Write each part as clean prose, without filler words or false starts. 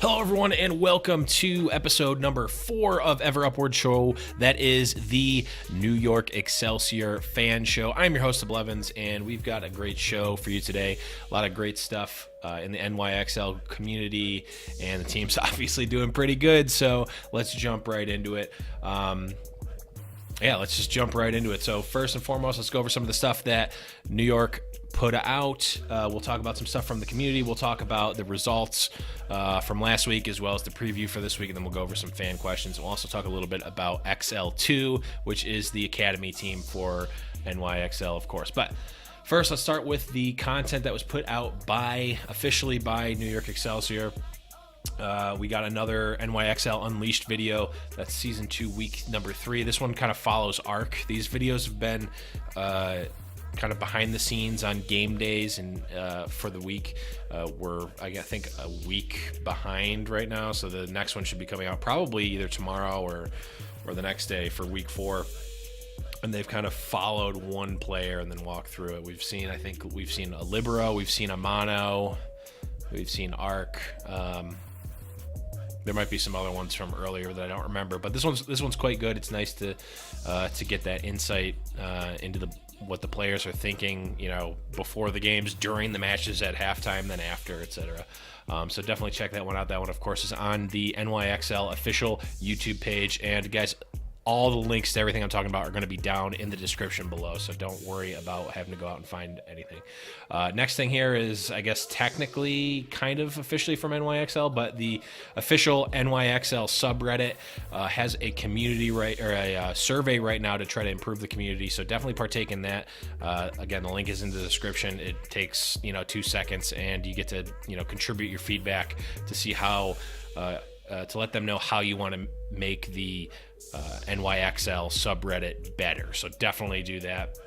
Hello, everyone, and welcome to episode number 4 of EverUpwardShow. That is the New York Excelsior fan show. I'm your host, Blevins, and we've got a great show for you today. A lot of great stuff in the NYXL community, and the team's obviously doing pretty good, so let's jump right into it. Let's just jump right into it. So first and foremost, let's go over some of the stuff that New York put out. We'll talk about some stuff from the community. We'll talk about the results from last week as well as the preview for this week, and then we'll go over some fan questions. We'll also talk a little bit about XL2, which is the academy team for NYXL, of course. But first, let's start with the content that was put out officially by New York Excelsior. We got another NYXL Unleashed video. That's season 2, week number 3. This one kind of follows ARC. These videos have been kind of behind the scenes on game days, and for the week we're I think a week behind right now, so the next one should be coming out probably either tomorrow or the next day for week 4. And they've kind of followed one player and then walked through it. We've seen a Libero, we've seen a Mono, we've seen ARC. There might be some other ones from earlier that I don't remember, but this one's quite good. It's nice to get that insight into what the players are thinking, before the games, during the matches, at halftime, then after, etc. So definitely check that one out. That one, of course, is on the NYXL official YouTube page. And guys, all the links to everything I'm talking about are going to be down in the description below, so don't worry about having to go out and find anything. Next thing here is, I guess, technically kind of officially from NYXL, but the official NYXL subreddit has a community a survey right now to try to improve the community, so definitely partake in that. Again, the link is in the description. It takes 2 seconds, and you get to contribute your feedback to see how to let them know how you want to make the NYXL subreddit better. So definitely do that.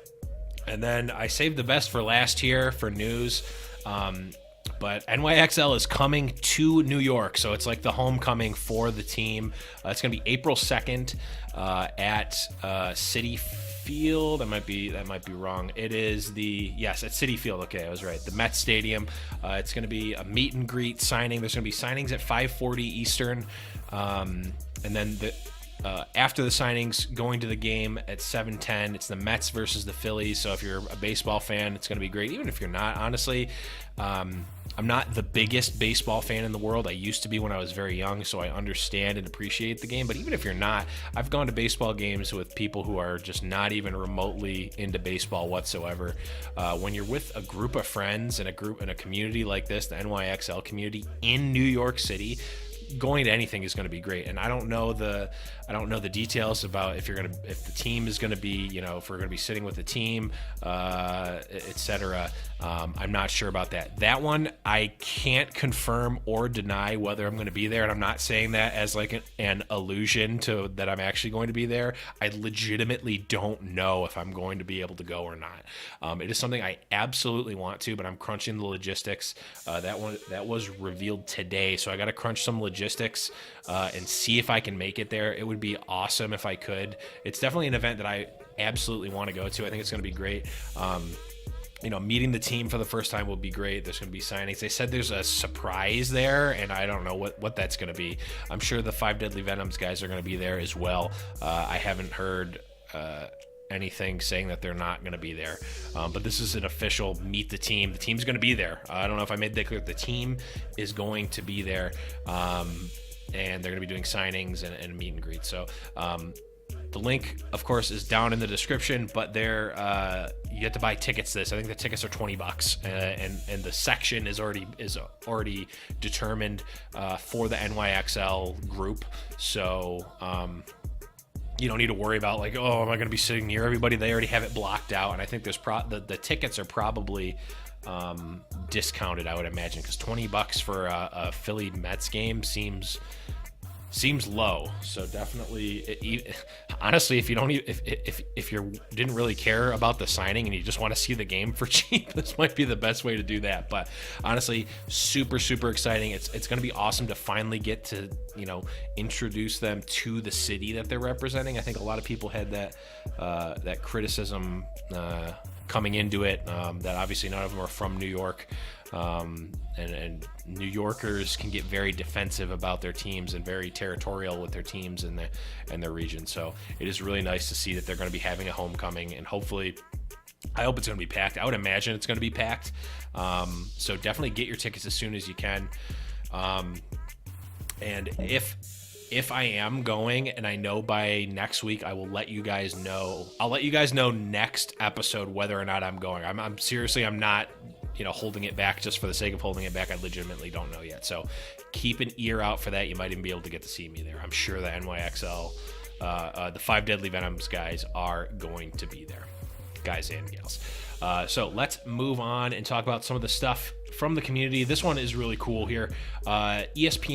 And then I saved the best for last here for news. But NYXL is coming to New York, so it's like the homecoming for the team. It's going to be April 2nd at Citi Field. That might be wrong. It is at Citi Field. Okay, I was right. The Mets Stadium. It's going to be a meet and greet signing. There's going to be signings at 5:40 Eastern, and then after the signings, going to the game at 7:10. It's the Mets versus the Phillies. So if you're a baseball fan, it's going to be great. Even if you're not, honestly. I'm not the biggest baseball fan in the world. I used to be when I was very young, so I understand and appreciate the game. But even if you're not, I've gone to baseball games with people who are just not even remotely into baseball whatsoever. When you're with a group of friends and a community like this, the NYXL community in New York City, going to anything is going to be great. And I don't know the details about if the team is going to be, if we're going to be sitting with the team, etc. I'm not sure about that. That one, I can't confirm or deny whether I'm going to be there. And I'm not saying that as like an allusion to that I'm actually going to be there. I legitimately don't know if I'm going to be able to go or not. It is something I absolutely want to, but I'm crunching the logistics. That was revealed today. So I got to crunch some logistics and see if I can make it there. It would be awesome if I could. It's definitely an event that I absolutely want to go to. I think it's going to be great. Meeting the team for the first time will be great. There's going to be signings. They said there's a surprise there, and I don't know what that's going to be. I'm sure the 5 Deadly Venoms guys are going to be there as well. I haven't heard anything saying that they're not going to be there. But this is an official meet the team. The team's going to be there. I don't know if I made that clear. The team is going to be there, and they're going to be doing signings and meet and greet. So the link, of course, is down in the description, but you have to buy tickets to this. I think the tickets are $20, and the section is already determined for the NYXL group. So you don't need to worry about like, oh, am I going to be sitting near everybody? They already have it blocked out, and I think there's the tickets are probably discounted, I would imagine, because $20 for a Philly Mets game seems low. So definitely, honestly, if you didn't really care about the signing and you just want to see the game for cheap, this might be the best way to do that. But honestly, super exciting. It's going to be awesome to finally get to introduce them to the city that they're representing. I think a lot of people had that criticism coming into it, that obviously none of them are from New York. And New Yorkers can get very defensive about their teams and very territorial with their teams and their region. So it is really nice to see that they're going to be having a homecoming, and hopefully, I hope it's going to be packed. I would imagine it's going to be packed. So definitely get your tickets as soon as you can. And if I am going, and I know by next week, I will let you guys know. I'll let you guys know next episode whether or not I'm going. I'm seriously, I'm not, holding it back just for the sake of holding it back. I legitimately don't know yet. So keep an ear out for that. You might even be able to get to see me there. I'm sure the NYXL, the 5 Deadly Venoms guys are going to be there, guys and gals. So let's move on and talk about some of the stuff from the community. This one is really cool here. ESPN.com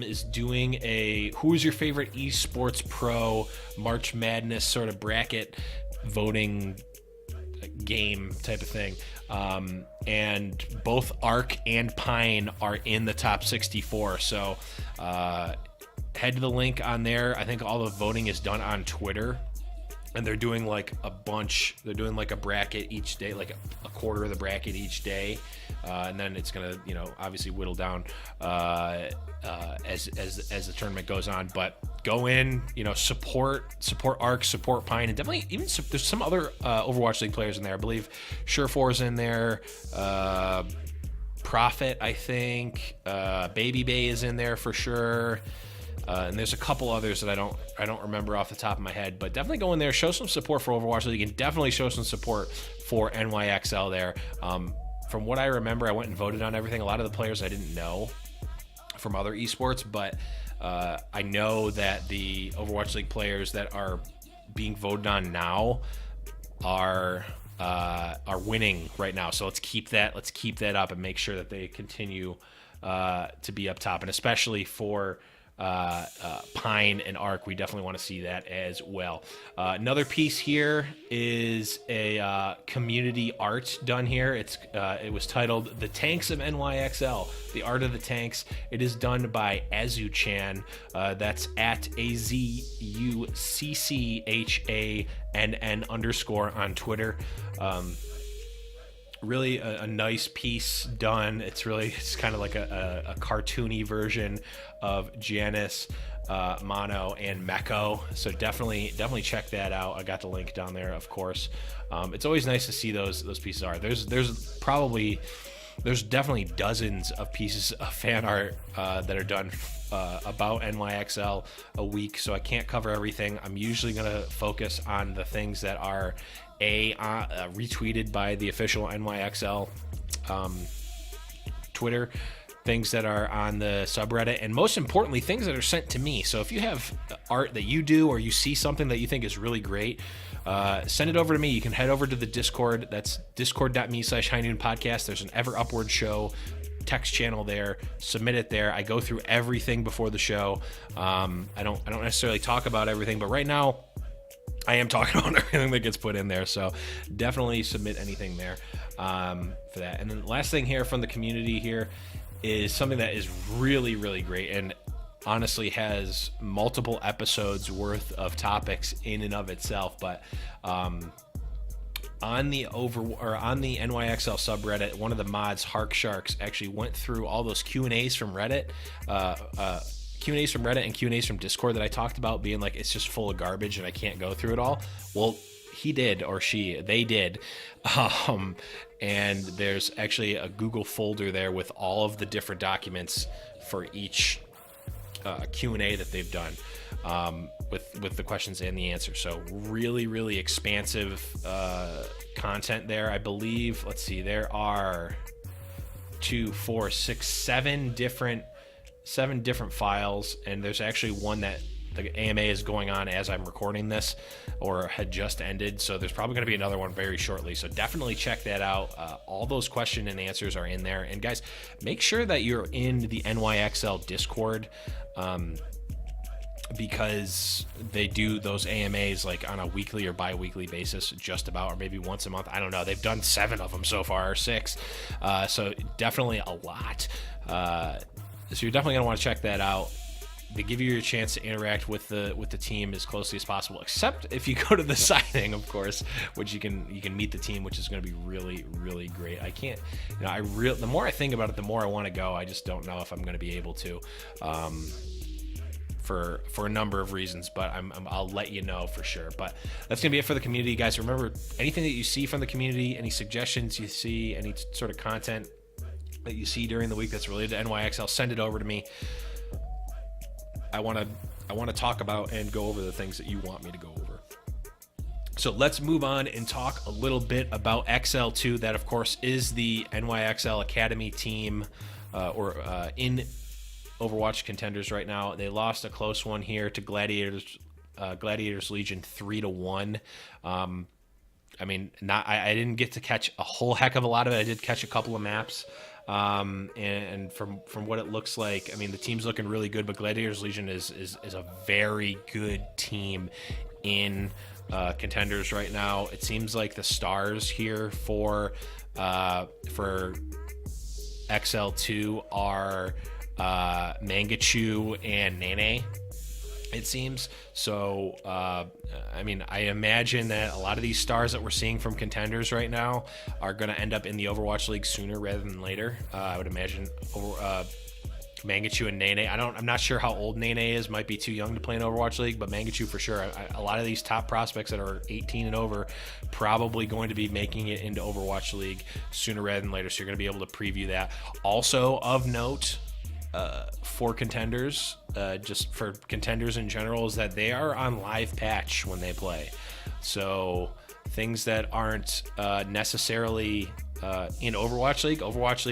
is doing a who's your favorite esports pro March Madness sort of bracket voting game type of thing. And both Arc and Pine are in the top 64. So head to the link on there. I think all the voting is done on Twitter. And they're doing like a bunch. They're doing like a bracket each day, like a quarter of the bracket each day, and then it's gonna, obviously whittle down as the tournament goes on. But go in, support Arc, support Pine, and definitely even there's some other Overwatch League players in there. I believe Surefour's in there. Prophet, I think. Baby Bay is in there for sure. And there's a couple others that I don't remember off the top of my head, but definitely go in there, show some support for Overwatch League, and definitely show some support for NYXL there. From what I remember, I went and voted on everything. A lot of the players I didn't know from other esports, but I know that the Overwatch League players that are being voted on now are winning right now. So let's keep that up and make sure that they continue to be up top, and especially for Pine and Arc, we definitely want to see that as well. Another piece here is a community art done here. It was titled "The Tanks of NYXL: The Art of the Tanks." It is done by Azuchan. That's at AZUCCHANN_ on Twitter. Really a nice piece done. It's kind of like a cartoony version of Janice, Mono, and Meko. So definitely check that out. I got the link down there, of course. It's always nice to see those pieces of art. There's definitely dozens of pieces of fan art that are done about NYXL a week, so I can't cover everything. I'm usually going to focus on the things that are retweeted by the official NYXL Twitter, things that are on the subreddit, and most importantly, things that are sent to me. So if you have art that you do, or you see something that you think is really great, send it over to me. You can head over to the Discord. That's discord.me/highnoonpodcast. There's an EverUpwardShow text channel there. Submit it there. I go through everything before the show. I don't necessarily talk about everything, but right now I am talking about everything that gets put in there. So definitely submit anything there for that. And then the last thing here from the community here is something that is really, really great, and honestly has multiple episodes worth of topics in and of itself. But on the NYXL subreddit, one of the mods, Hark Sharks, actually went through all those Q&As from Reddit, Q&As from Reddit and Q&As from Discord that I talked about being like, it's just full of garbage and I can't go through it all. Well, he did, or they did. And there's actually a Google folder there with all of the different documents for each Q&A that they've done, with the questions and the answers. So really, really expansive content there. I believe, let's see, there are 7 different files, and there's actually one that the AMA is going on as I'm recording this, or had just ended. So there's probably going to be another one very shortly. So definitely check that out. All those question and answers are in there. And guys, make sure that you're in the NYXL Discord, because they do those AMAs like on a weekly or bi-weekly basis, just about, or maybe once a month. I don't know. They've done 7 of them so far, or 6. So definitely a lot. So you're definitely going to want to check that out. they give you a chance to interact with the team as closely as possible, except if you go to the signing, of course, which you can meet the team, which is going to be really, really great. I can't, the more I think about it, the more I want to go. I just don't know if I'm going to be able to, for a number of reasons, but I'll let you know for sure. But that's gonna be it for the community, guys. Remember, anything that you see from the community, any suggestions you see, any sort of content that you see during the week that's related to NYXL, send it over to me. I want to talk about and go over the things that you want me to go over. So let's move on and talk a little bit about XL2. That, of course, is the NYXL Academy team, in Overwatch contenders right now. They lost a close one here to Gladiators Legion 3-1. I didn't get to catch a whole heck of a lot of it. I did catch a couple of maps. And from what it looks like, the team's looking really good, but Gladiators Legion is a very good team in contenders right now. It seems like the stars here for XL2 are Mangachu and Nene, it seems. So, I imagine that a lot of these stars that we're seeing from contenders right now are going to end up in the Overwatch League sooner rather than later. I would imagine Mangachu and Nene. I'm not sure how old Nene is. Might be too young to play in Overwatch League, but Mangachu for sure. A lot of these top prospects that are 18 and over probably going to be making it into Overwatch League sooner rather than later. So you're going to be able to preview that. Also of note, for contenders, just for contenders in general, is that they are on live patch when they play. So things that aren't necessarily in Overwatch League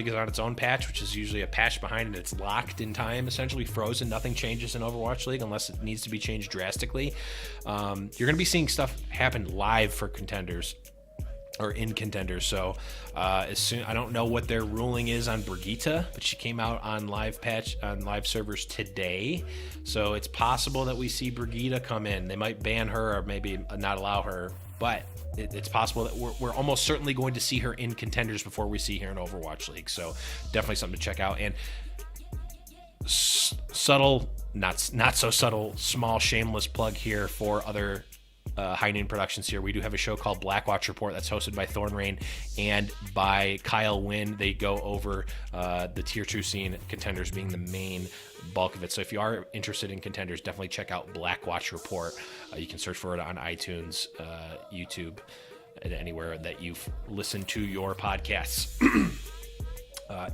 is on its own patch, which is usually a patch behind it. It's locked in time, essentially frozen. Nothing changes in Overwatch League unless it needs to be changed drastically. You're going to be seeing stuff happen live for contenders, or in contenders. So I don't know what their ruling is on Brigitte, but she came out on live servers today. So it's possible that we see Brigitte come in. They might ban her or maybe not allow her, but it's possible that we're almost certainly going to see her in contenders before we see her in Overwatch League. So definitely something to check out. And subtle, not so subtle, small shameless plug here for other High Noon Productions here. We do have a show called Blackwatch Report that's hosted by Thornrain and by Kyle Wynn. They go over the tier 2 scene, contenders being the main bulk of it. So if you are interested in contenders, definitely check out Blackwatch Report. You can search for it on iTunes, YouTube, and anywhere that you've listened to your podcasts.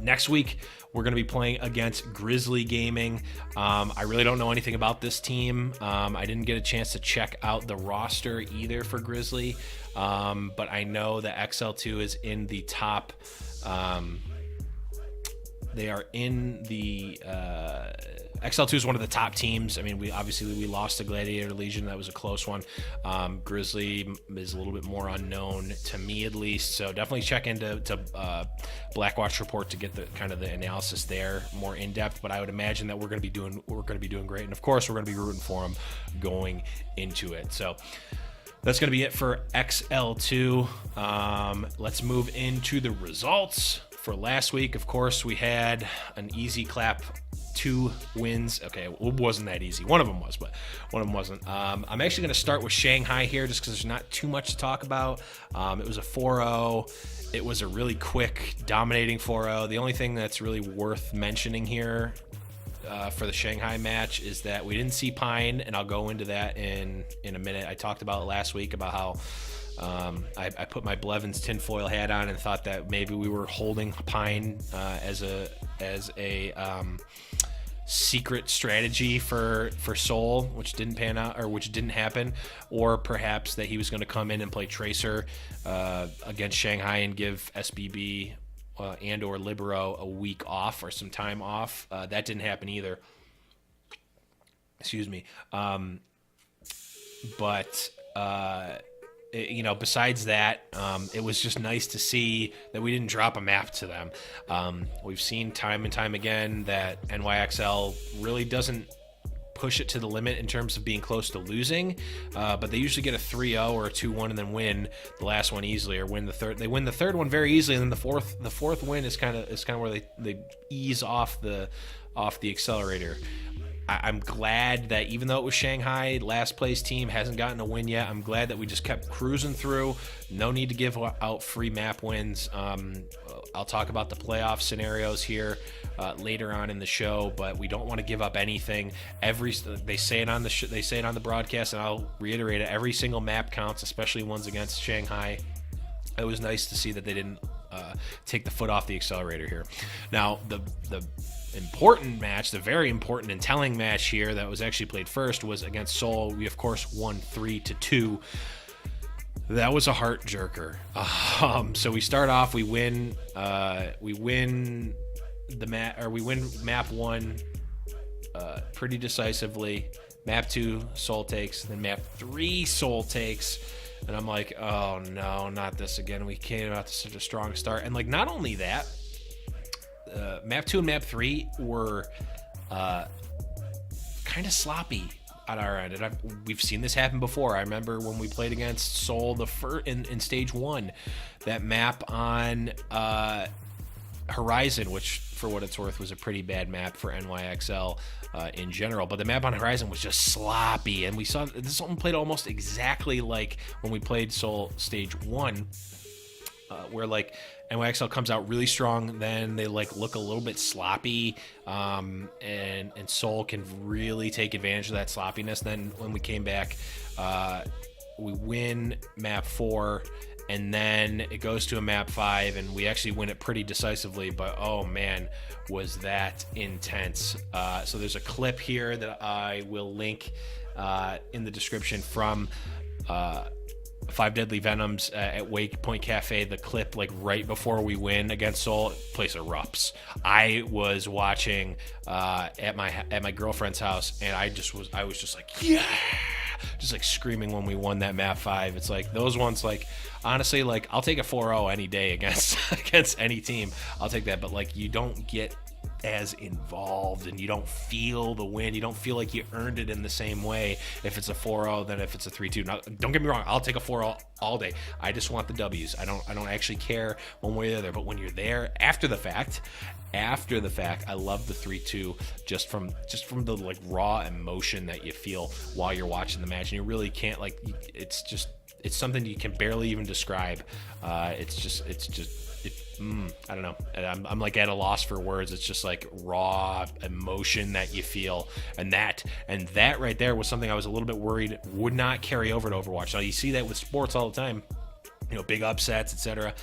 Next week, we're going to be playing against Grizzly Gaming. I really don't know anything about this team. I didn't get a chance to check out the roster either for Grizzly, but I know that XL2 is in the top. They are in the XL2 is one of the top teams. We lost to Gladiator Legion. That was a close one. Grizzly is a little bit more unknown to me, at least. So definitely check into Blackwatch Report to get the kind of the analysis there more in depth. But I would imagine that we're going to be doing great, and of course we're going to be rooting for them going into it. So that's going to be it for XL2. Let's move into the results. For last week, of course, we had an easy clap, 2 wins. Okay, it wasn't that easy. One of them was, but one of them wasn't. I'm actually going to start with Shanghai here just because there's not too much to talk about. It was a 4-0. It was a really quick, dominating 4-0. The only thing that's really worth mentioning here for the Shanghai match is that we didn't see Pine, and I'll go into that in a minute. I talked about it last week about how I put my Blevins tinfoil hat on and thought that maybe we were holding Pine as a secret strategy for Seoul, which didn't pan out, or which didn't happen, or perhaps that he was going to come in and play Tracer against Shanghai and give SBB and or Libero a week off or some time off. That didn't happen either. Excuse me. Besides that, it was just nice to see that we didn't drop a map to them. We've seen time and time again that NYXL really doesn't push it to the limit in terms of being close to losing, but they usually get a 3-0 or a 2-1 and then win the last one easily, or win the third. They win the third one very easily, and then the fourth win is kind of where they ease off the accelerator. I'm glad that even though it was Shanghai, last place team, hasn't gotten a win yet, I'm glad that we just kept cruising through. No need to give out free map wins. I'll talk about the playoff scenarios here later on in the show, but we don't want to give up anything. They say it on the broadcast, and I'll reiterate it. Every single map counts, especially ones against Shanghai. It was nice to see that they didn't take the foot off the accelerator here. Now, the important match, the very important and telling match here that was actually played first was against Seoul. We, of course, won 3-2. That was a heart jerker. So we start off, we win map 1 pretty decisively. Map 2, Seoul takes. Then map 3, Seoul takes. And I'm like, oh no, not this again. We came out to such a strong start. And like, not only that, map 2 and map 3 were kind of sloppy on our end. And we've seen this happen before. I remember when we played against Seoul in stage 1, that map on Horizon, which for what it's worth was a pretty bad map for NYXL in general, but the map on Horizon was just sloppy, and we saw this one played almost exactly like when we played Seoul stage 1, where like NYXL comes out really strong, then they like look a little bit sloppy, and Seoul can really take advantage of that sloppiness. Then when we came back, we win map 4, and then it goes to a map 5, and we actually win it pretty decisively, but oh man, was that intense. So there's a clip here that I will link in the description from 5 Deadly Venoms at Waypoint Cafe. The clip like right before we win against Seoul, place erupts. I was watching at my girlfriend's house, and I was just like, yeah, just like screaming when we won that map 5. It's like those ones, like honestly, like I'll take a 4-0 any day against any team. I'll take that, but like you don't get as involved and you don't feel the win. You don't feel like you earned it in the same way if it's a 4-0 than if it's a 3-2. Now, don't get me wrong, I'll take a 4-0 all day. I just want the W's. I don't actually care one way or the other. But when you're there after the fact, I love the 3-2 just from the like raw emotion that you feel while you're watching the match, and you really can't like. It's something you can barely even describe. I don't know. I'm like at a loss for words. It's just like raw emotion that you feel, and that right there was something I was a little bit worried would not carry over to Overwatch. Now you see that with sports all the time, you know, big upsets, etc.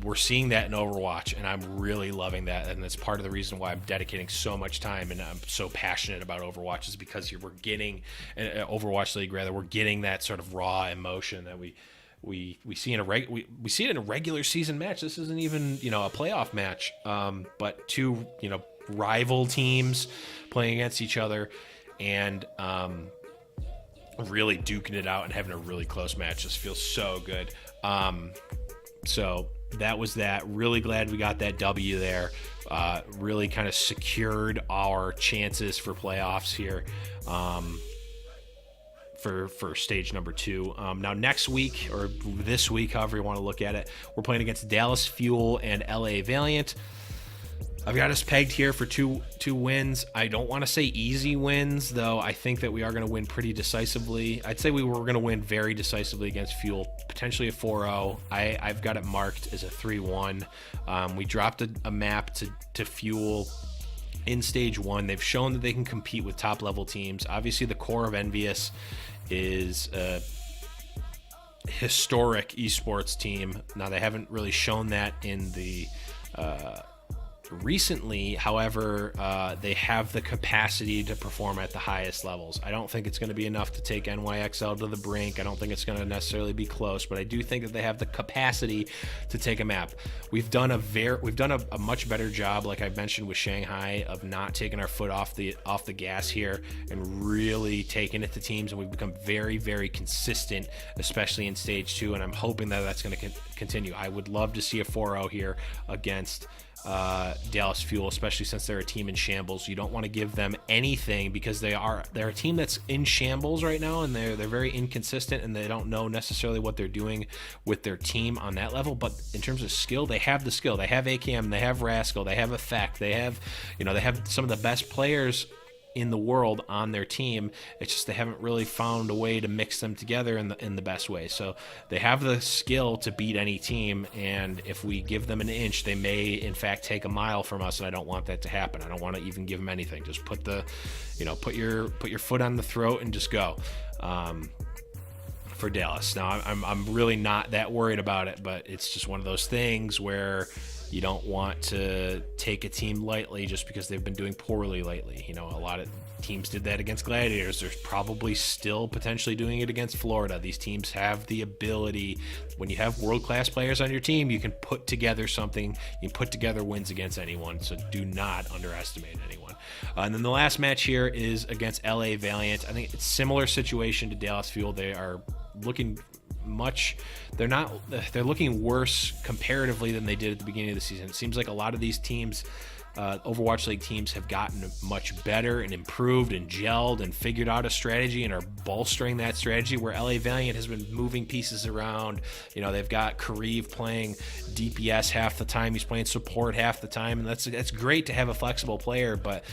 We're seeing that in Overwatch, and I'm really loving that, and that's part of the reason why I'm dedicating so much time and I'm so passionate about Overwatch, is because we're getting Overwatch League rather. We're getting that sort of raw emotion that we see in we see it in a regular season match. This isn't even, you know, a playoff match, but two, you know, rival teams playing against each other and really duking it out and having a really close match. Just feels so good. So that was that. Really glad we got that W there. Really kind of secured our chances for playoffs here. For stage number 2. Now next week, or this week, however you want to look at it, we're playing against Dallas Fuel and LA Valiant. I've got us pegged here for two wins. I don't want to say easy wins, though. I think that we are going to win pretty decisively. I'd say we were going to win very decisively against Fuel, potentially a 4-0. I've got it marked as a 3-1. We dropped a map to Fuel in stage 1. They've shown that they can compete with top level teams. Obviously, the core of Envious is a historic esports team. Now, they haven't really shown that in the recently. However, they have the capacity to perform at the highest levels. I don't think it's going to be enough to take NYXL to the brink. I don't think it's going to necessarily be close, but I do think that they have the capacity to take a map. We've done a much better job, like I mentioned with Shanghai, of not taking our foot off the gas here and really taking it to teams, and we've become very, very consistent, especially in stage 2, and I'm hoping that that's going to continue. I would love to see a 4-0 here against Dallas Fuel, especially since they're a team in shambles. You don't want to give them anything because they're a team that's in shambles right now, and they're very inconsistent, and they don't know necessarily what they're doing with their team on that level. But in terms of skill, they have the skill. They have AKM, they have Rascal, they have Effect, they have some of the best players in the world on their team. It's just they haven't really found a way to mix them together in the best way. So they have the skill to beat any team, and if we give them an inch, they may in fact take a mile from us, and I don't want that to happen. I don't want to even give them anything. Just put your foot on the throat and just go. For Dallas. Now I'm really not that worried about it, but it's just one of those things where you don't want to take a team lightly just because they've been doing poorly lately. A lot of teams did that against Gladiators. They're probably still potentially doing it against Florida. These teams have the ability, when you have world-class players on your team, you can put together something. You can put together wins against anyone, so do not underestimate anyone. And then the last match here is against LA Valiant. I think it's a similar situation to Dallas Fuel. They are looking they're looking worse comparatively than they did at the beginning of the season. It seems like a lot of these teams, Overwatch League teams, have gotten much better and improved and gelled and figured out a strategy and are bolstering that strategy, where LA Valiant has been moving pieces around. They've got Kareev playing DPS half the time, he's playing support half the time, and that's great to have a flexible player. But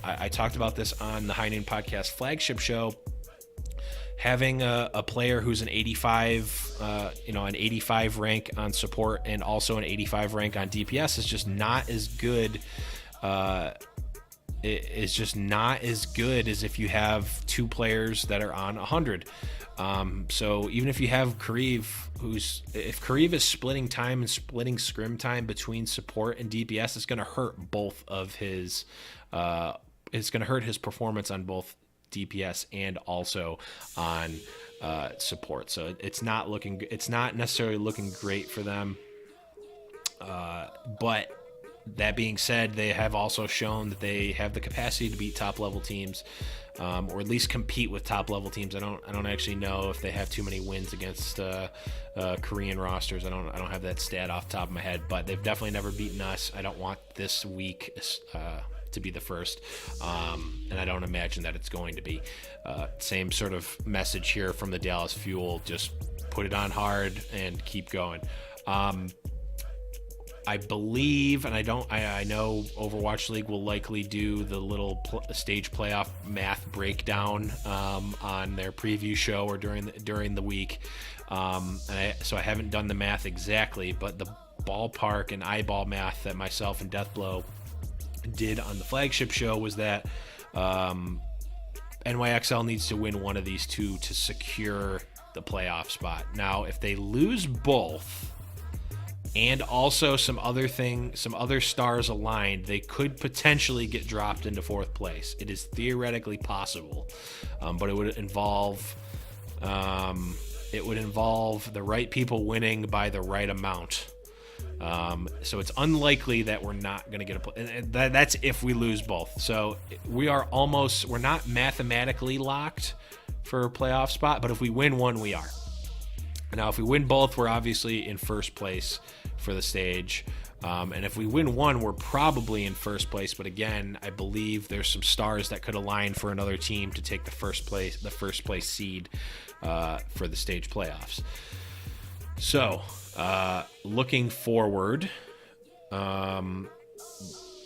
I talked about this on the High Noon Podcast flagship show. Having a player who's an 85, an 85 rank on support and also an 85 rank on DPS is just not as good. It's just not as good as if you have two players that are on 100. So even if you have Kareev, if Kareev is splitting time and splitting scrim time between support and DPS, it's going to hurt both of his. It's going to hurt his performance on both DPS and also on support. So it's not necessarily looking great for them. But that being said, they have also shown that they have the capacity to beat top level teams, or at least compete with top level teams. I don't actually know if they have too many wins against Korean rosters. I don't have that stat off the top of my head, but they've definitely never beaten us. I don't want this week to be the first, and I don't imagine that it's going to be. Same sort of message here from the Dallas Fuel. Just put it on hard and keep going. I believe, and I know Overwatch League will likely do the little stage playoff math breakdown on their preview show or during the week. So I haven't done the math exactly, but the ballpark and eyeball math that myself and Deathblow did on the flagship show was that NYXL needs to win one of these two to secure the playoff spot. Now, if they lose both and also some other stars aligned, they could potentially get dropped into fourth place. It is theoretically possible, but it would involve the right people winning by the right amount. So it's unlikely that we're not going to get and that's if we lose both. So we're not mathematically locked for a playoff spot, but if we win one, we are. Now, if we win both, we're obviously in first place for the stage. And if we win one, we're probably in first place. But again, I believe there's some stars that could align for another team to take the first place seed for the stage playoffs. So, looking forward,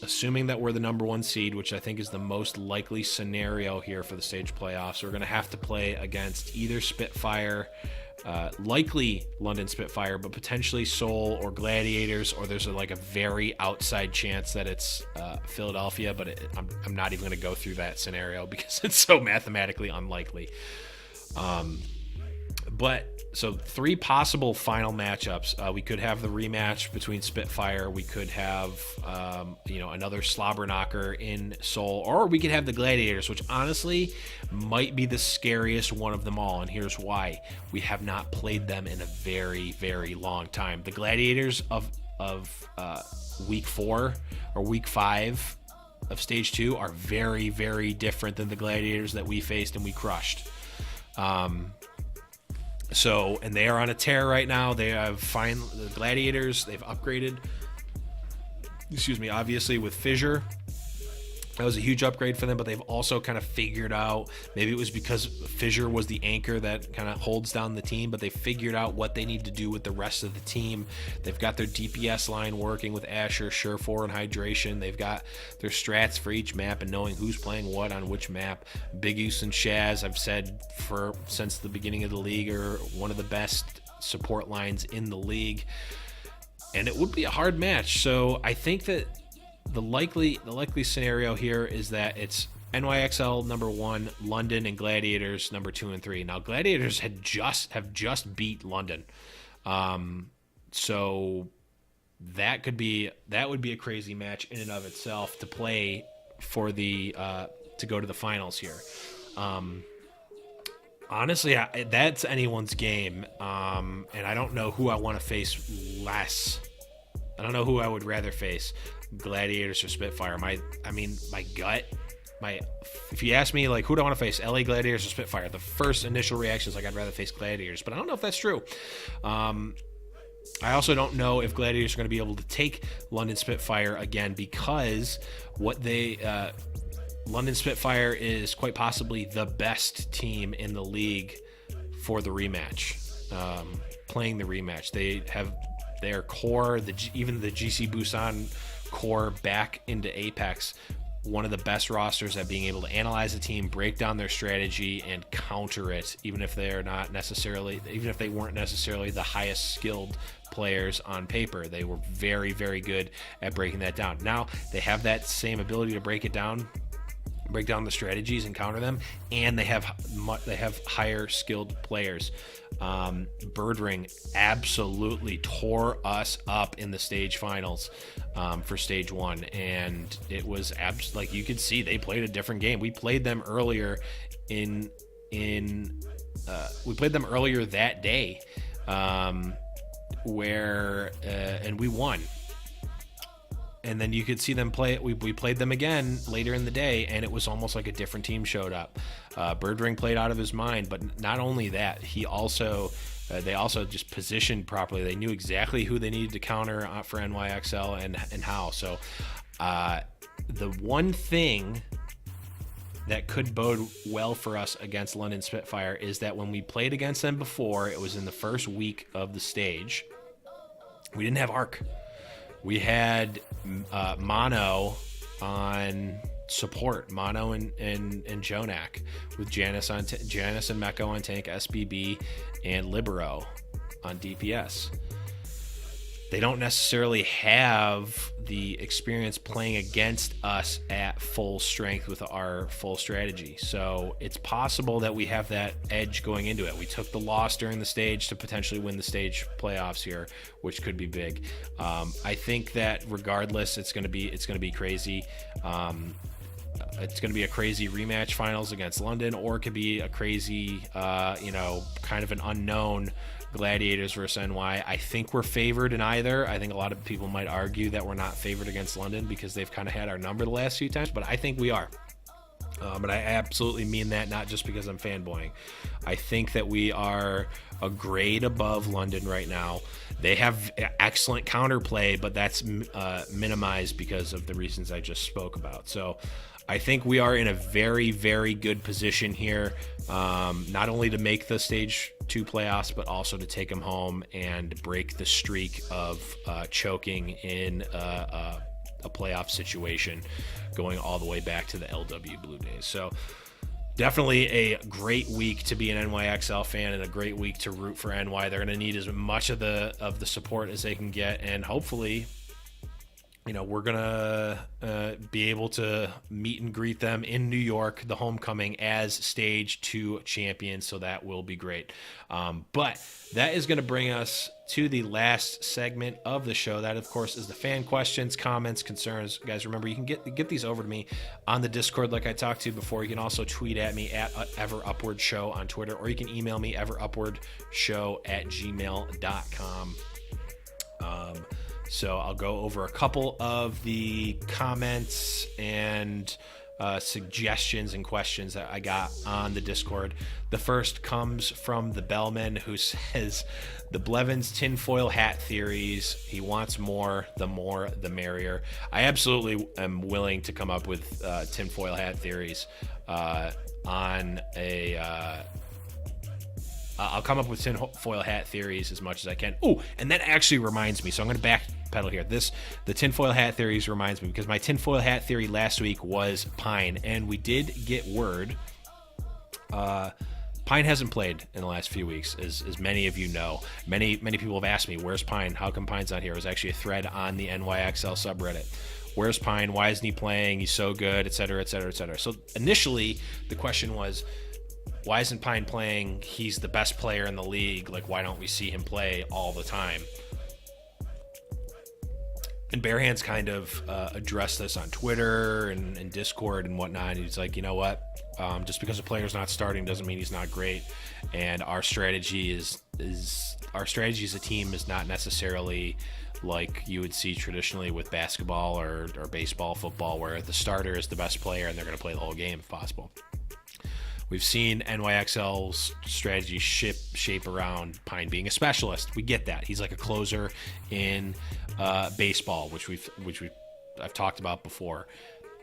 assuming that we're the number one seed, which I think is the most likely scenario here for the stage playoffs, we're going to have to play against either Spitfire, likely London Spitfire, but potentially Seoul or Gladiators, or there's a very outside chance that it's Philadelphia, but I'm not even going to go through that scenario because it's so mathematically unlikely. But so three possible final matchups. We could have the rematch between Spitfire. We could have, another slobber knocker in Seoul, or we could have the Gladiators, which honestly might be the scariest one of them all. And here's why: we have not played them in a very, very long time. The Gladiators of week 4 or week 5 of stage 2 are very, very different than the Gladiators that we faced and we crushed. And they are on a tear right now. They have the Gladiators. They've upgraded obviously with Fissure. That was a huge upgrade for them, but they've also kind of figured out, maybe it was because Fissure was the anchor that kind of holds down the team, but they figured out what they need to do with the rest of the team. They've got their DPS line working with Asher, Surefour, and Hydration. They've got their strats for each map and knowing who's playing what on which map. Big Use and Shaz, I've said since the beginning of the league, are one of the best support lines in the league. And it would be a hard match. So I think that the likely scenario here is that it's NYXL number 1, London, and Gladiators number 2 and 3. Now Gladiators have just beat London, so that would be a crazy match in and of itself to play for the to go to the finals here. Honestly, that's anyone's game, and I don't know who I want to face less. I don't know who I would rather face, Gladiators or Spitfire. My gut, if you ask me, like, who do I want to face, LA Gladiators or Spitfire, the first initial reaction is like, I'd rather face Gladiators, but I don't know if that's true. I also don't know if Gladiators are going to be able to take London Spitfire again, because London Spitfire is quite possibly the best team in the league for the rematch, playing the rematch. They have their core, even the GC Busan core back into Apex, one of the best rosters at being able to analyze a team, break down their strategy, and counter it, even if they weren't necessarily the highest skilled players on paper. They were very, very good at breaking that down. Now they have that same ability to break down the strategies and counter them, and they have higher skilled players. Birdring absolutely tore us up in the stage finals for stage 1, and it was like you could see they played a different game. We played them earlier that day, and we won. And then you could see them play. We played them again later in the day, and it was almost like a different team showed up. Birdring played out of his mind, but not only that, they also just positioned properly. They knew exactly who they needed to counter for NYXL and how. So the one thing that could bode well for us against London Spitfire is that when we played against them before, it was in the first week of the stage. We didn't have Arc. We had Mono on support, Mono and Jonak, with Janice and Meko on tank, SBB, and Libero on DPS. They don't necessarily have the experience playing against us at full strength with our full strategy. So it's possible that we have that edge going into it. We took the loss during the stage to potentially win the stage playoffs here, which could be big. I think that regardless, it's going to be crazy. It's going to be a crazy rematch finals against London, or it could be a crazy, kind of an unknown Gladiators versus NY. I think we're favored in either. I think a lot of people might argue that we're not favored against London because they've kind of had our number the last few times, but I think we are. But I absolutely mean that, not just because I'm fanboying. I think that we are a grade above London right now. They have excellent counterplay, but that's minimized because of the reasons I just spoke about. So I think we are in a very, very good position here, not only to make the stage 2 playoffs, but also to take them home and break the streak of choking in a playoff situation, going all the way back to the LW Blue days. So definitely a great week to be an NYXL fan, and a great week to root for NY. They're going to need as much of the support as they can get, and hopefully, we're going to be able to meet and greet them in New York, the Homecoming, as Stage 2 champions, so that will be great. But that is going to bring us to the last segment of the show. That, of course, is the fan questions, comments, concerns. Guys, remember, you can get these over to me on the Discord like I talked to before. You can also tweet at me at EverUpwardShow on Twitter, or you can email me, everupwardshow@gmail.com. So I'll go over a couple of the comments and suggestions and questions that I got on the Discord. The first comes from the Bellman, who says the Blevins tinfoil hat theories. He wants more the merrier. I absolutely am willing to come up with tinfoil hat theories on a. I'll come up with tinfoil hat theories as much as I can. Oh, and that actually reminds me. So I'm going to backpedal here. The tinfoil hat theories reminds me, because my tinfoil hat theory last week was Pine, and we did get word. Pine hasn't played in the last few weeks, as many of you know. Many people have asked me, where's Pine? How come Pine's not here? It was actually a thread on the NYXL subreddit. Where's Pine? Why isn't he playing? He's so good, et cetera, et cetera, et cetera. So initially, the question was, why isn't Pine playing? He's the best player in the league. Like, why don't we see him play all the time? And Bearhands kind of addressed this on Twitter and Discord and whatnot. He's like, you know what? Just because a player's not starting doesn't mean he's not great. And our strategy is our strategy as a team is not necessarily like you would see traditionally with basketball or baseball, football, where the starter is the best player and they're going to play the whole game if possible. We've seen NYXL's strategy shape around Pine being a specialist. We get that. He's like a closer in baseball, which I've talked about before.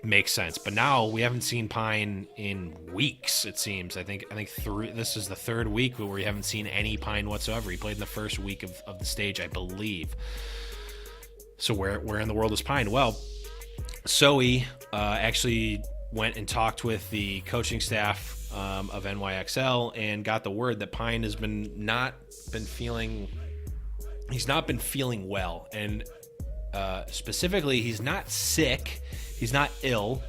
Makes sense. But now we haven't seen Pine in weeks, it seems. I think this is the third week where we haven't seen any Pine whatsoever. He played in the first week of the stage, I believe. So where in the world is Pine? Well, Zoe actually went and talked with the coaching staff of NYXL and got the word that Pine has he's not been feeling well, and specifically he's not sick, he's not ill,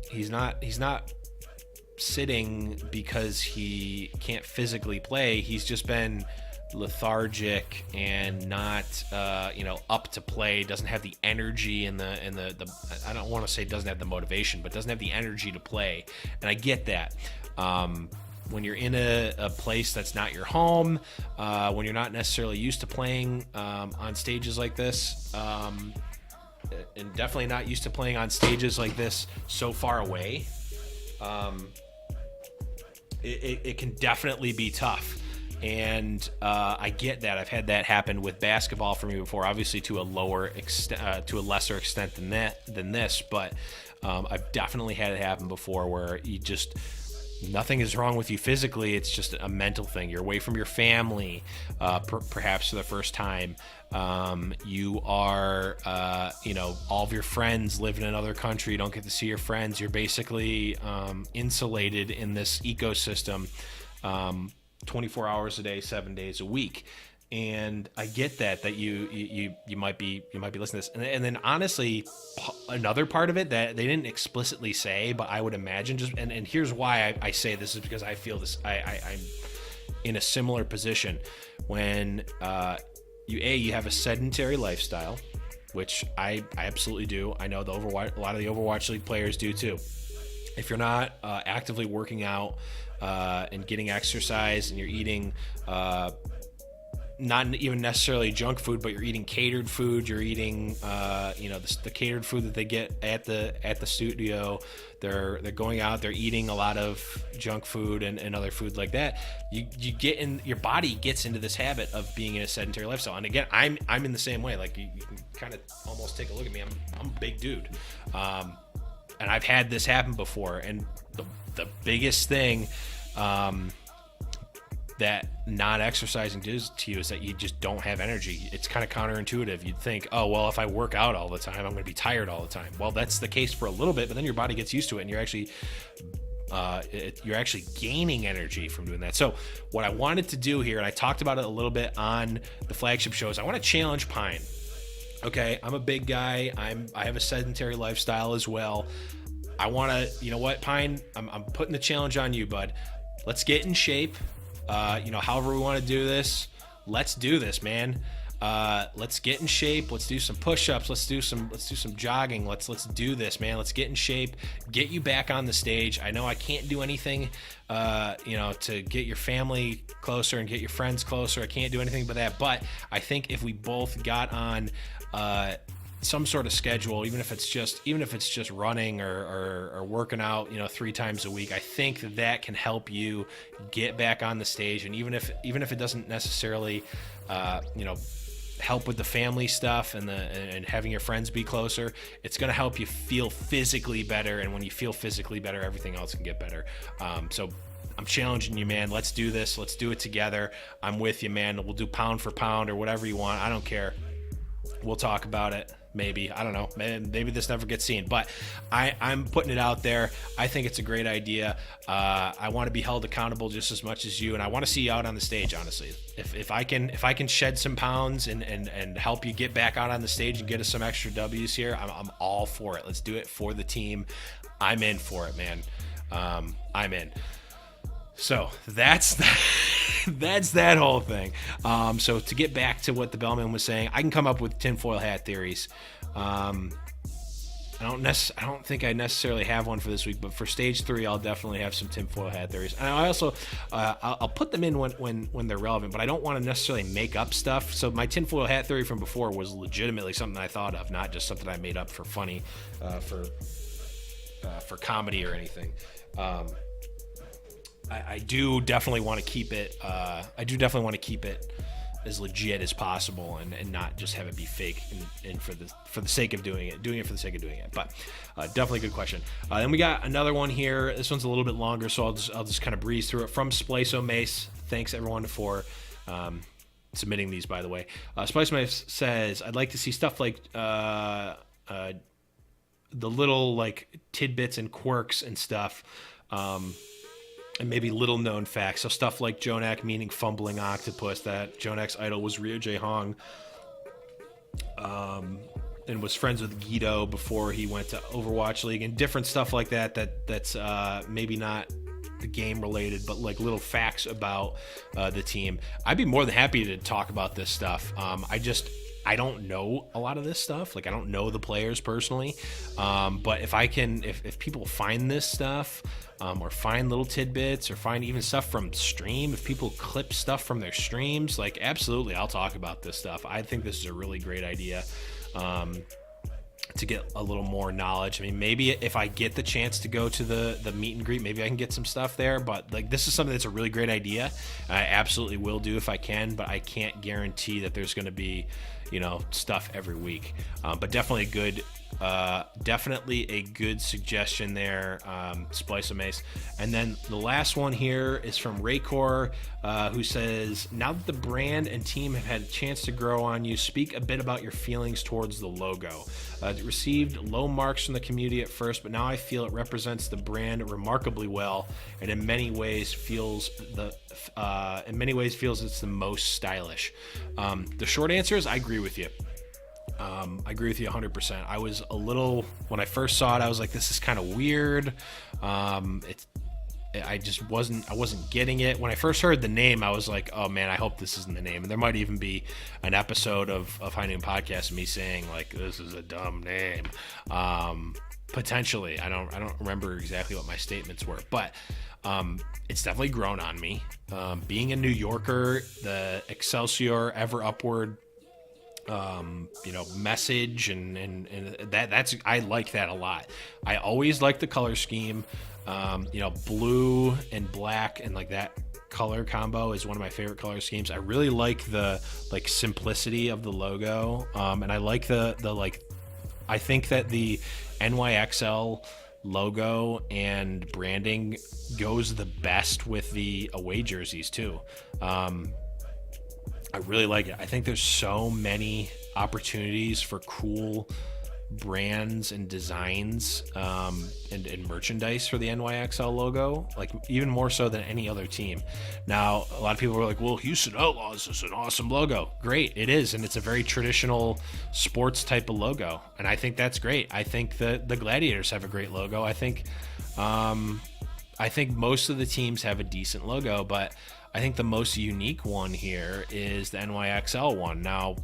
he's not sitting because he can't physically play. He's just been lethargic and not up to play, doesn't have the energy and the I don't want to say doesn't have the motivation, but doesn't have the energy to play. And I get that. When you're in a place that's not your home, when you're not necessarily used to playing on stages like this, and definitely not used to playing on stages like this so far away, it can definitely be tough. And I get that. I've had that happen with basketball for me before, obviously to a lesser extent than this, but I've definitely had it happen before where nothing is wrong with you physically. It's just a mental thing. You're away from your family, perhaps for the first time. You are, all of your friends live in another country. You don't get to see your friends. You're basically insulated in this ecosystem. 24 hours a day, 7 days a week. And I get that you might be listening to this. And then honestly, another part of it that they didn't explicitly say, but I would imagine and here's why I say this is because I feel this, I'm in a similar position when you have a sedentary lifestyle, which I absolutely do. I know a lot of the Overwatch League players do too. If you're not actively working out and getting exercise, and you're eating not even necessarily junk food, but you're eating catered food, you're eating the catered food that they get at the studio, they're going out, they're eating a lot of junk food and other food like that, you get in, your body gets into this habit of being in a sedentary lifestyle. And again, I'm in the same way. Like you can kind of almost take a look at me. I'm a big dude, and I've had this happen before. And the biggest thing that not exercising does to you is that you just don't have energy. It's kind of counterintuitive. You'd think, oh, well, if I work out all the time, I'm going to be tired all the time. Well, that's the case for a little bit, but then your body gets used to it, and you're actually gaining energy from doing that. So what I wanted to do here, and I talked about it a little bit on the flagship shows, I want to challenge Pine. Okay, I'm a big guy. I have a sedentary lifestyle as well. I want to, you know what, Pine, I'm putting the challenge on you, bud. Let's get in shape. However we want to do this, let's do this, man. Let's get in shape. Let's do some push-ups. Let's do some jogging. Let's do this, man. Let's get in shape. Get you back on the stage. I know I can't do anything, to get your family closer and get your friends closer. I can't do anything but that. But I think if we both got on some sort of schedule, even if it's just running or working out, 3 times a week. I think that can help you get back on the stage. And even if it doesn't necessarily, help with the family stuff and having your friends be closer, it's going to help you feel physically better. And when you feel physically better, everything else can get better. So I'm challenging you, man. Let's do this. Let's do it together. I'm with you, man. We'll do pound for pound or whatever you want. I don't care. We'll talk about it. Maybe. I don't know. Maybe this never gets seen, but I'm putting it out there. I think it's a great idea. I want to be held accountable just as much as you, and I want to see you out on the stage, honestly. If I can shed some pounds and help you get back out on the stage and get us some extra W's here, I'm all for it. Let's do it for the team. I'm in for it, man. I'm in. So that's that whole thing. So to get back to what the Bellman was saying, I can come up with tinfoil hat theories. I don't think I necessarily have one for this week, but for stage 3, I'll definitely have some tinfoil hat theories. And I also I'll put them in when they're relevant, but I don't want to necessarily make up stuff. So my tinfoil hat theory from before was legitimately something I thought of, not just something I made up for funny, for comedy or anything. I do definitely want to keep it. I do definitely want to keep it as legit as possible, and not just have it be fake and for the sake of doing it for the sake of doing it. But definitely a good question. Then we got another one here. This one's a little bit longer, so I'll just kind of breeze through it. From Splice Mace. Thanks everyone for submitting these, by the way. Splice Mace says, I'd like to see stuff like the little like tidbits and quirks and stuff. And maybe little known facts. So stuff like Jonak meaning fumbling octopus, that Jonak's idol was Ryo Jae Hong, and was friends with Guido before he went to Overwatch League, and different stuff like that's maybe not the game related, but like little facts about the team. I'd be more than happy to talk about this stuff. I don't know a lot of this stuff. Like, I don't know the players personally. But if people find this stuff, or find little tidbits, or find even stuff from stream, if people clip stuff from their streams, like, absolutely, I'll talk about this stuff. I think this is a really great idea. To get a little more knowledge. I mean, maybe if I get the chance to go to the meet and greet, maybe I can get some stuff there, but like, this is something that's a really great idea. I absolutely will do if I can, but I can't guarantee that there's going to be, stuff every week. But definitely a good suggestion there, Splice Mace. And then the last one here is from Raycor, who says, now that the brand and team have had a chance to grow on you, speak a bit about your feelings towards the logo. It received low marks from the community at first, but now I feel it represents the brand remarkably well, and in many ways feels it's the most stylish. The short answer is I agree with you. I agree with you 100%. I was a little, when I first saw it, I was like, this is kind of weird. I wasn't getting it. When I first heard the name, I was like, oh man, I hope this isn't the name. And there might even be an episode of High Noon Podcast, me saying like, this is a dumb name. Potentially. I don't remember exactly what my statements were, but it's definitely grown on me. Being a New Yorker, the Excelsior, Ever Upward, message and that's, I like that a lot. I always like the color scheme. Blue and black and like that color combo is one of my favorite color schemes. I really like the like simplicity of the logo. And I like I think that the NYXL logo and branding goes the best with the away jerseys too. I really like it. I think there's so many opportunities for cool brands and designs and merchandise for the NYXL logo, like even more so than any other team. Now, a lot of people were like, well, Houston Outlaws is an awesome logo. Great, it is, and it's a very traditional sports type of logo, and I think that's great. I think the Gladiators have a great logo. I think most of the teams have a decent logo, but I think the most unique one here is the NYXL one. Now,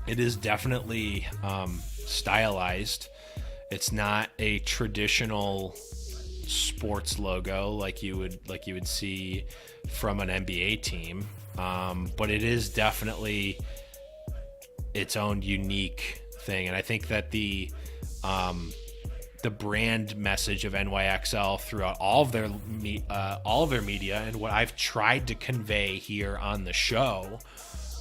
it is definitely stylized. It's not a traditional sports logo like you would see from an NBA team, but it is definitely its own unique thing. And I think that the brand message of NYXL throughout all of their media, and what I've tried to convey here on the show,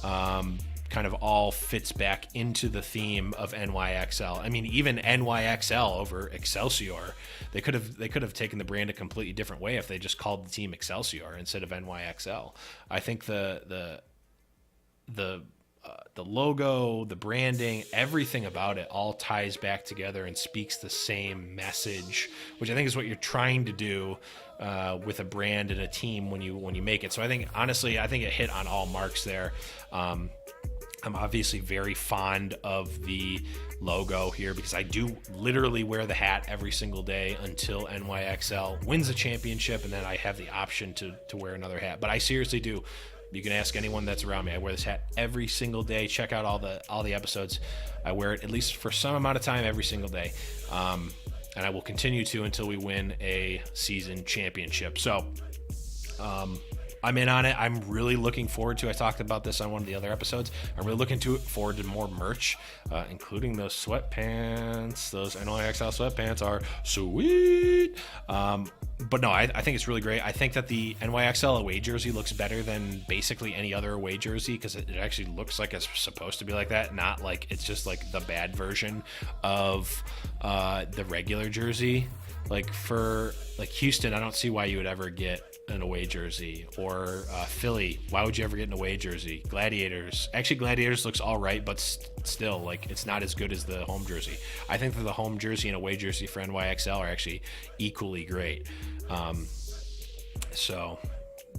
kind of all fits back into the theme of NYXL. I mean, even NYXL over Excelsior, they could have taken the brand a completely different way if they just called the team Excelsior instead of NYXL. I think the logo, the branding, everything about it all ties back together and speaks the same message, which I think is what you're trying to do with a brand and a team when you make it. So I think, honestly, I think it hit on all marks there. I'm obviously very fond of the logo here because I do literally wear the hat every single day until NYXL wins the championship, and then I have the option to wear another hat. But I seriously do. You can ask anyone that's around me. I wear this hat every single day. Check out all the episodes. I wear it at least for some amount of time every single day. And I will continue to until we win a season championship. So I'm in on it. I'm really looking forward to, I talked about this on one of the other episodes, I'm really looking forward to more merch, including those sweatpants. Those NYXL sweatpants are sweet. But no, I think it's really great. I think that the NYXL away jersey looks better than basically any other away jersey because it actually looks like it's supposed to be like that, not like it's just like the bad version of the regular jersey. Like for like Houston, I don't see why you would ever get an away jersey, or Philly, why would you ever get an away jersey? Gladiators looks all right, but still, like, it's not as good as the home jersey. I think that the home jersey and away jersey for NYXL are actually equally great. So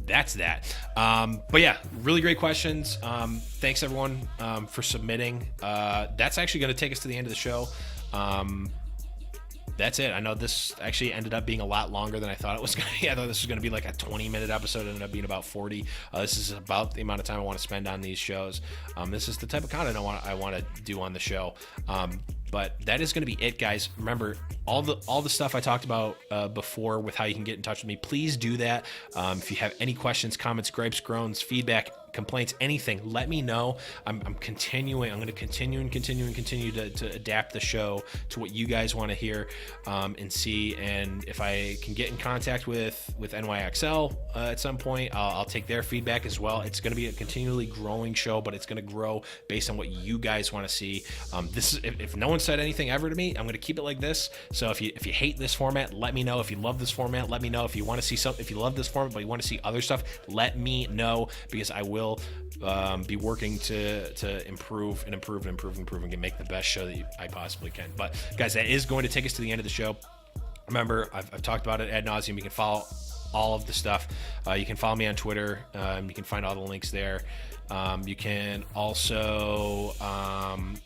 that's that. But yeah, really great questions. Thanks everyone for submitting. That's actually going to take us to the end of the show. That's it. I know this actually ended up being a lot longer than I thought it was going to be. I thought this was going to be like a 20-minute episode. It ended up being about 40. This is about the amount of time I want to spend on these shows. This is the type of content I want to do on the show. But that is going to be it, guys. Remember, all the stuff I talked about before with how you can get in touch with me, please do that. If you have any questions, comments, gripes, groans, feedback, complaints, anything, let me know. I'm going to continue to adapt the show to what you guys want to hear and see. And if I can get in contact with NYXL at some point, I'll take their feedback as well. It's going to be a continually growing show, but it's going to grow based on what you guys want to see. This is if no one said anything ever to me, I'm going to keep it like this. So if you hate this format, let me know. If you love this format, let me know. If you want to see something, if you love this format but you want to see other stuff, let me know, because I will be working to improve and make the best show that I possibly can. But guys, that is going to take us to the end of the show. Remember, I've talked about it ad nauseum. You can follow all of the stuff. You can follow me on Twitter. You can find all the links there. You can also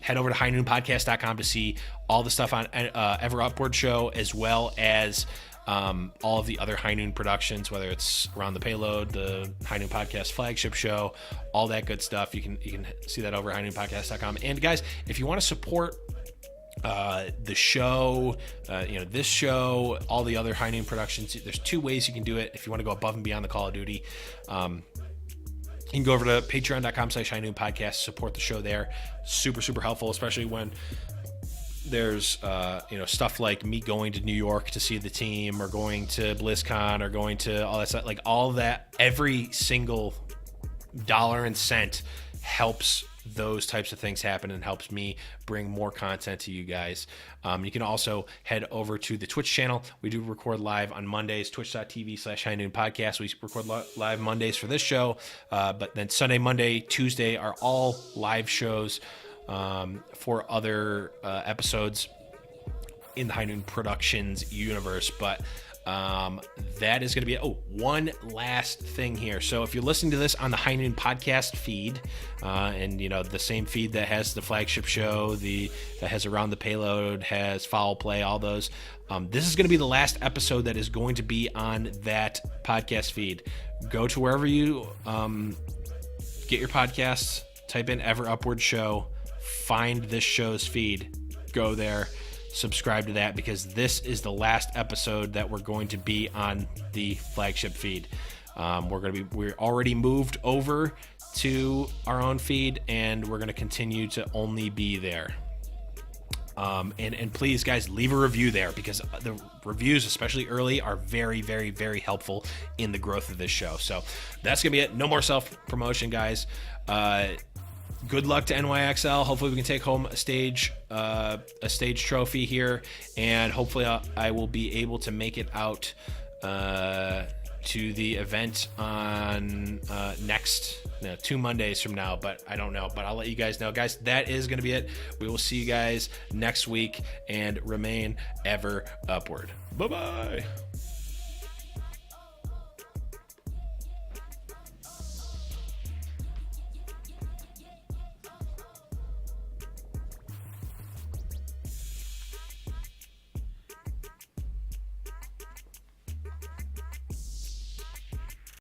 head over to highnoonpodcast.com to see all the stuff on EverUpwardShow, as well as all of the other High Noon productions, whether it's Around the Payload, the High Noon Podcast flagship show, all that good stuff. You can see that over at highnoonpodcast.com. And guys, if you want to support the show, this show, all the other High Noon productions, there's two ways you can do it. If you want to go above and beyond the Call of Duty, you can go over to patreon.com/High Noon Podcast, support the show there. Super, super helpful, especially when there's stuff like me going to New York to see the team, or going to BlizzCon, or going to all that stuff. Like, all of that, every single dollar and cent helps those types of things happen and helps me bring more content to you guys. You can also head over to the Twitch channel. We do record live on Mondays, twitch.tv/High Noon Podcast. We record live Mondays for this show, but then Sunday, Monday, Tuesday are all live shows for other episodes in the High Noon Productions universe. But that is going to be one last thing here. So if you're listening to this on the High Noon Podcast feed, and the same feed that has the flagship show, that has Around the Payload, has Foul Play, all those, this is going to be the last episode that is going to be on that podcast feed. Go to wherever you get your podcasts, type in EverUpwardShow, find this show's feed, go there, subscribe to that, because this is the last episode that we're going to be on the flagship feed. We're already moved over to our own feed, and we're going to continue to only be there. And please, guys, leave a review there, because the reviews, especially early, are very, very, very helpful in the growth of this show. So that's gonna be it. No more self-promotion, guys. Good luck to NYXL. Hopefully we can take home a stage trophy here, and hopefully I will be able to make it out to the event on 2 Mondays from now, but I don't know. But I'll let you guys know. Guys, that is going to be it. We will see you guys next week, and remain ever upward. Bye-bye.